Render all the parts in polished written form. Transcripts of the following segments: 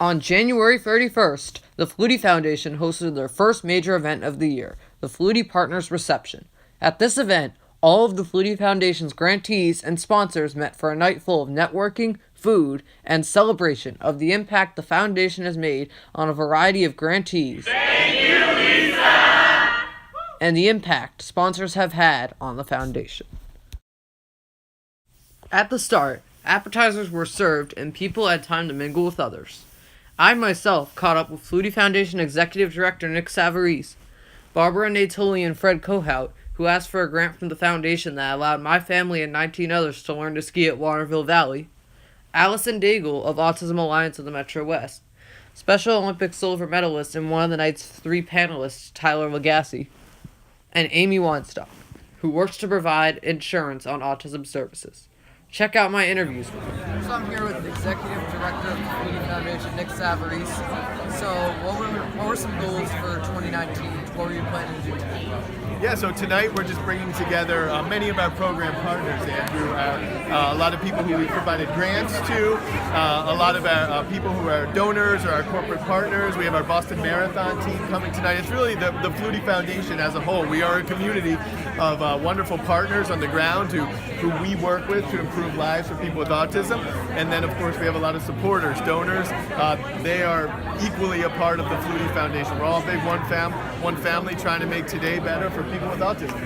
On January 31st, the Flutie Foundation hosted their first major event of the year, the Flutie Partners Reception. At this event, all of the Flutie Foundation's grantees and sponsors met for a night full of networking, food, and celebration of the impact the foundation has made on a variety of grantees. Thank you, Lisa! And the impact sponsors have had on the foundation. At the start, appetizers were served and people had time to mingle with others. I myself caught up with Flutie Foundation Executive Director Nick Savarese, Barbara Natoli and Fred Kohout, who asked for a grant from the foundation that allowed my family and 19 others to learn to ski at Waterville Valley, Allison Daigle of Autism Alliance of the Metro West, Special Olympic silver medalist and one of the night's 3 panelists, Tyler Legassi, and Amy Weinstock, who works to provide insurance on autism services. Check out my interviews with them. So I'm here with the Executive Director of the Flutie Foundation, Nick Savarese. So what were some goals for 2019? What were you planning to do today? Yeah, so tonight we're just bringing together many of our program partners, Andrew. A lot of people who we provided grants to, a lot of our people who are donors or our corporate partners. We have our Boston Marathon team coming tonight. It's really the Flutie Foundation as a whole. We are a community of wonderful partners on the ground who we work with to improve lives for people with autism. And then, of course, we have a lot of supporters, donors. They are equally a part of the Flutie Foundation. We're all a big one family trying to make today better for people with autism.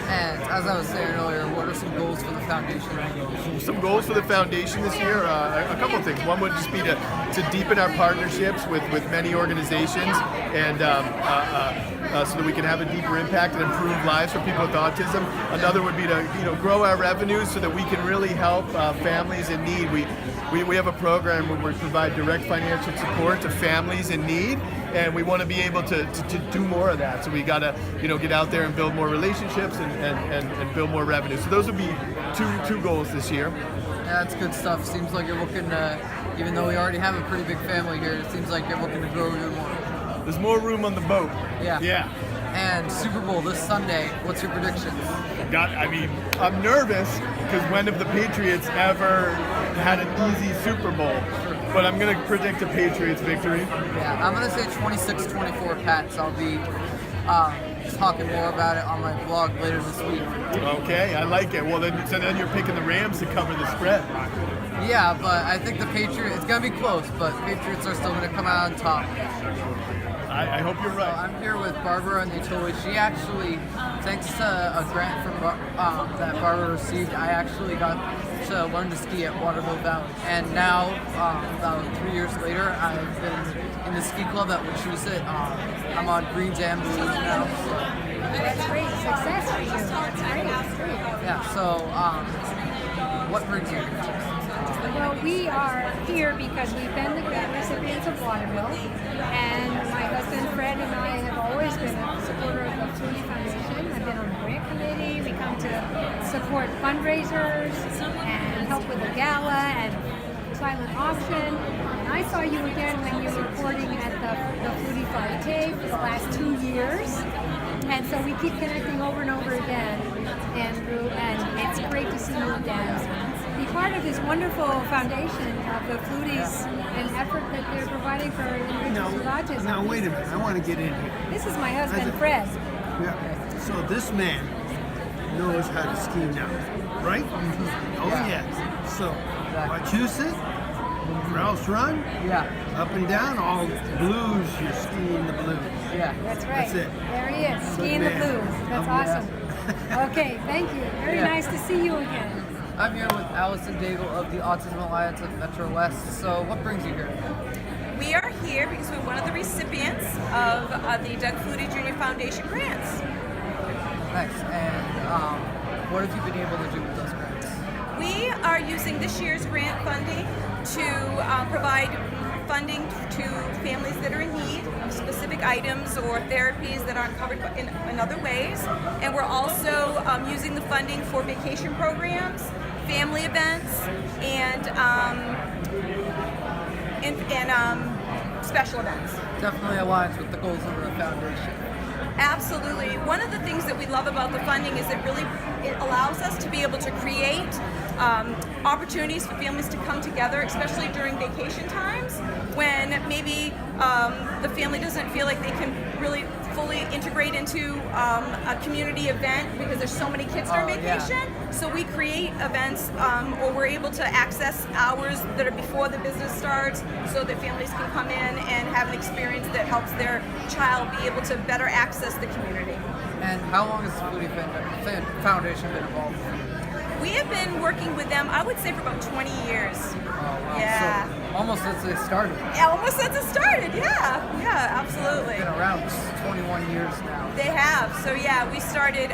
And as I was saying earlier, what are some goals for the foundation? Some goals for the foundation this year, a couple of things. One would just be to deepen our partnerships with many organizations and so that we can have a deeper impact and improve lives for people with autism. Another would be to grow our revenues so that we can really help families in need. We have a program where we provide direct financial support to families in need, and we want to be able to do more of that. So we got to get out there and build more relationships and build more revenue. So those would be two goals this year. Yeah, that's good stuff. Seems like you're looking to, even though we already have a pretty big family here, it seems like you're looking to grow even more. There's more room on the boat. Yeah. And Super Bowl this Sunday, what's your predictions? I'm nervous because when have the Patriots ever had an easy Super Bowl? But I'm going to predict a Patriots victory. Yeah, I'm going to say 26-24 Pats. I'll be talking more about it on my blog later this week. Okay, I like it. Well, then you're picking the Rams to cover the spread. Yeah, but I think the Patriots, it's going to be close, but Patriots are still going to come out on top. I hope you're right. So I'm here with Barbara Natoli. She actually, thanks to a grant from that Barbara received, I actually got to learn to ski at Waterville Valley. And now, about 3 years later, I've been in the ski club at Wachusett. I'm on greens and blues now. So. That's great success for you. That's great. Yeah, so what brings you here? Well, we are here because we've been the grant recipients of Waterville, and my husband Fred and I have always been a supporter of the Flutie Foundation. I've been on the grant committee. We come to support fundraisers and help with the gala and silent auction. And I saw you again when you were reporting at the Flutie 5K for the last 2 years. And so we keep connecting over and over again, Andrew, and it's great to see you again. Be part of this wonderful foundation of the Fluties and effort that they're providing for individuals with autism. Now wait a minute, I want to get in here. This is my husband, Fred. Yeah. So this man knows how to ski now, right? Mm-hmm. Oh yes. So Wachusett, Rouse Run, up and down, all blues. You're skiing the blues. Yeah, that's right. That's it. There he is, skiing the blues. That's awesome. Okay, thank you. Very nice to see you again. I'm here with Allison Daigle of the Autism Alliance of Metro West. So what brings you here? We are here because we're one of the recipients of the Doug Flutie Jr. Foundation grants. Nice. And what have you been able to do with those grants? We are using this year's grant funding to provide funding to families that are in need of specific items or therapies that aren't covered in other ways. And we're also using the funding for vacation programs, family events, and special events. Definitely aligns with the goals of the foundation. Absolutely. One of the things that we love about the funding is it allows us to be able to create opportunities for families to come together, especially during vacation times when maybe the family doesn't feel like they can really fully integrate into a community event because there's so many kids during vacation. So we create events or we're able to access hours that are before the business starts so that families can come in and have an experience that helps their child be able to better access the community. And how long has the Flutie Foundation been involved? We have been working with them, I would say, for about 20 years. Oh, wow. Yeah. So almost since they started. Yeah, almost since it started. Yeah, absolutely. Been around 21 years now. They have. So yeah, we started.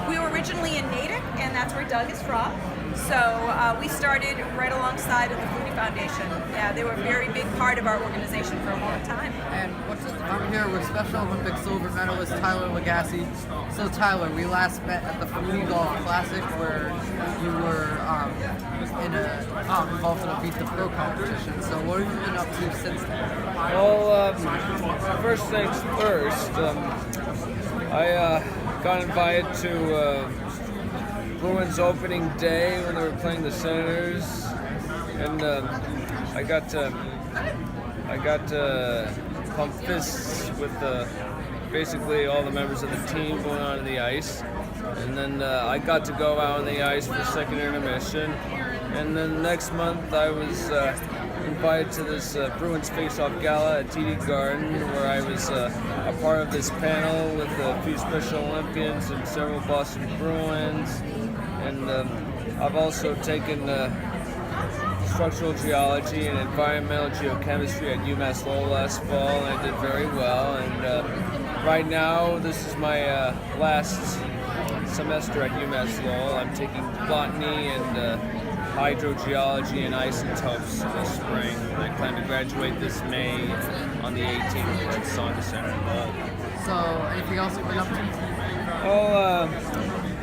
We were originally in Natick, and that's where Doug is from. So we started right alongside of the Flutie Foundation. Yeah, they were a very big part of our organization for a long time. And I'm here with Special Olympic silver medalist Tyler Lagasse. So Tyler, we last met at the Flutie Golf Classic where you were involved in a Beat the Pro competition. So what have you been up to since then? Well, first things first, I got invited to Bruins opening day when they were playing the Senators, and I got pump fists with basically all the members of the team going on the ice, and then I got to go out on the ice for second intermission, and then next month I was invited to this Bruins Face-Off Gala at TD Garden, where I was a part of this panel with a few Special Olympians and several Boston Bruins, and I've also taken structural geology and environmental geochemistry at UMass Lowell last fall, and I did very well. And right now, this is my last semester at UMass Lowell. I'm taking botany and hydrogeology and isotopes this spring. I plan to graduate this May on the 18th at Saga Center in Lowell. So anything else you've been up to? Well,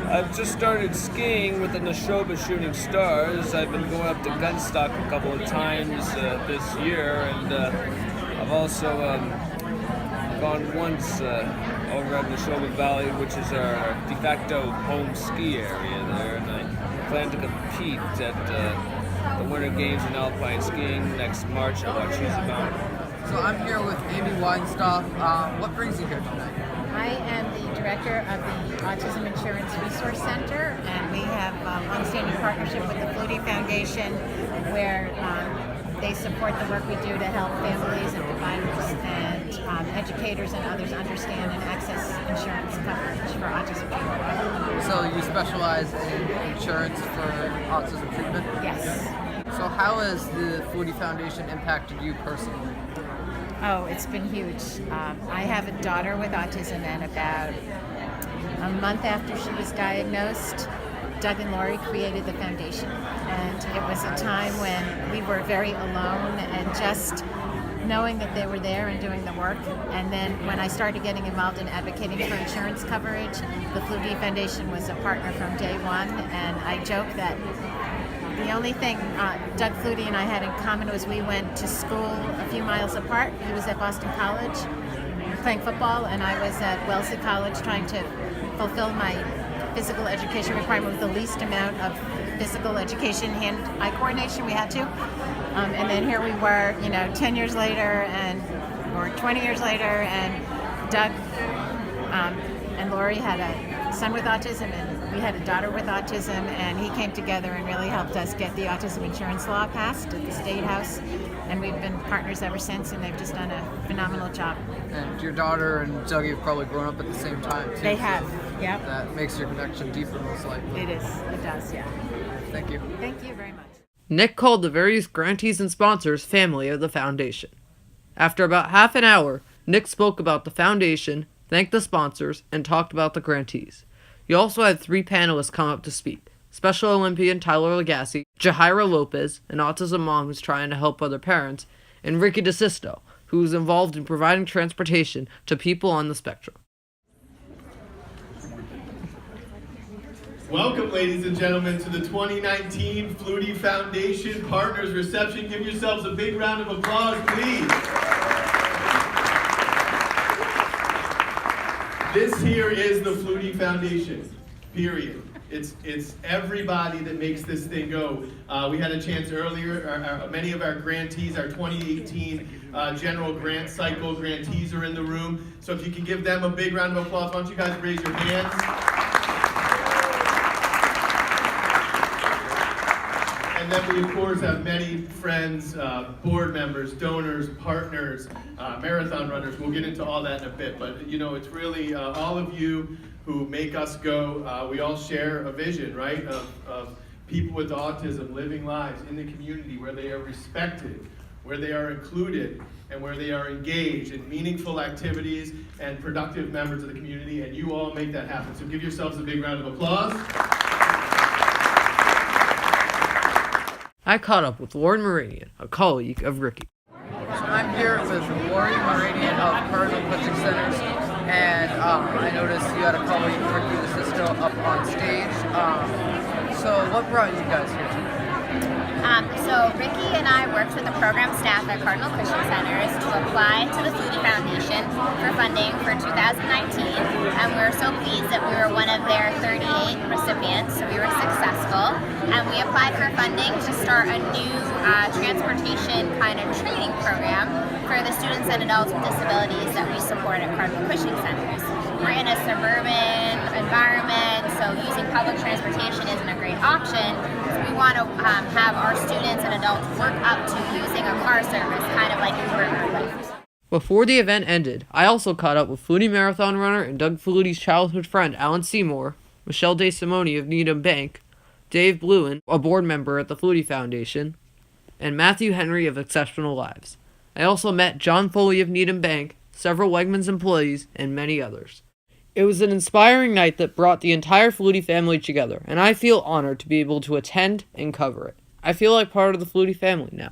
I've just started skiing with the Neshoba Shooting Stars. I've been going up to Gunstock a couple of times this year, and I've also gone once over at Neshoba Valley, which is our de facto home ski area there, and I plan to compete at the Winter Games in Alpine Skiing next March at Wachusett Mountain. So I'm here with Amy Weinstock. What brings you here tonight? I am the director of the Autism Insurance Resource Center, and we have a long-standing partnership with the Flutie Foundation, where they support the work we do to help families and providers and educators and others understand and access insurance coverage for autism treatment. So you specialize in insurance for autism treatment? Yes. So how has the Flutie Foundation impacted you personally? Oh, it's been huge. I have a daughter with autism, and about a month after she was diagnosed, Doug and Lori created the foundation. And it was a time when we were very alone, and just knowing that they were there and doing the work. And then when I started getting involved in advocating for insurance coverage, the Flutie Foundation was a partner from day one. And I joke that the only thing Doug Flutie and I had in common was we went to school a few miles apart. He was at Boston College playing football, and I was at Wellesley College trying to fulfill my physical education requirement with the least amount of physical education, hand-eye coordination we had to. And then here we were, 10 years later, or 20 years later, and Doug and Lori had a son with autism, and we had a daughter with autism, and he came together and really helped us get the autism insurance law passed at the State House, and we've been partners ever since, and they've just done a phenomenal job. And your daughter and Doug have probably grown up at the same time, too. They have, so yep. That makes your connection deeper, most likely. It does, yeah. Thank you. Thank you very much. Nick called the various grantees and sponsors family of the foundation. After about half an hour, Nick spoke about the foundation, thanked the sponsors, and talked about the grantees. He also had 3 panelists come up to speak. Special Olympian Tyler Lagasse, Jahaira Lopez, an autism mom who's trying to help other parents, and Ricky DeSisto, who is involved in providing transportation to people on the spectrum. Welcome, ladies and gentlemen, to the 2019 Flutie Foundation Partners Reception. Give yourselves a big round of applause, please. This here is the Flutie Foundation, period. It's everybody that makes this thing go. We had a chance earlier, many of our grantees, our 2018 general grant cycle grantees are in the room. So if you can give them a big round of applause, why don't you guys raise your hands? And then we, of course, have many friends, board members, donors, partners, marathon runners. We'll get into all that in a bit. But, you know, it's really all of you who make us go. We all share a vision, right, of people with autism living lives in the community where they are respected, where they are included, and where they are engaged in meaningful activities and productive members of the community. And you all make that happen. So give yourselves a big round of applause. I caught up with Lauren Meridian, a colleague of Ricky. So I'm here with Lauren Meridian of Cardinal Coaching Centers, and I noticed you had a colleague, Ricky DeSisto, up on stage. So what brought you guys here today? So Ricky and I worked with the program staff at Cardinal Christian Centers to apply to the Flutie Foundation for funding for 2019, and we were so pleased that we were one of their 38 recipients, so we were successful, and we applied for funding to start a new transportation kind of training program for the students and adults with disabilities that we support at Cardinal Christian Centers. We're in a suburban environment, so using public transportation isn't a great option. So we want to have our students and adults work up to using a car service, kind of like Uber or Lyft. Before the event ended, I also caught up with Flutie marathon runner and Doug Flutie's childhood friend Alan Seymour, Michelle DeSimone of Needham Bank, Dave Bluen, a board member at the Flutie Foundation, and Matthew Henry of Exceptional Lives. I also met John Foley of Needham Bank, several Wegmans employees, and many others. It was an inspiring night that brought the entire Flutie family together, and I feel honored to be able to attend and cover it. I feel like part of the Flutie family now.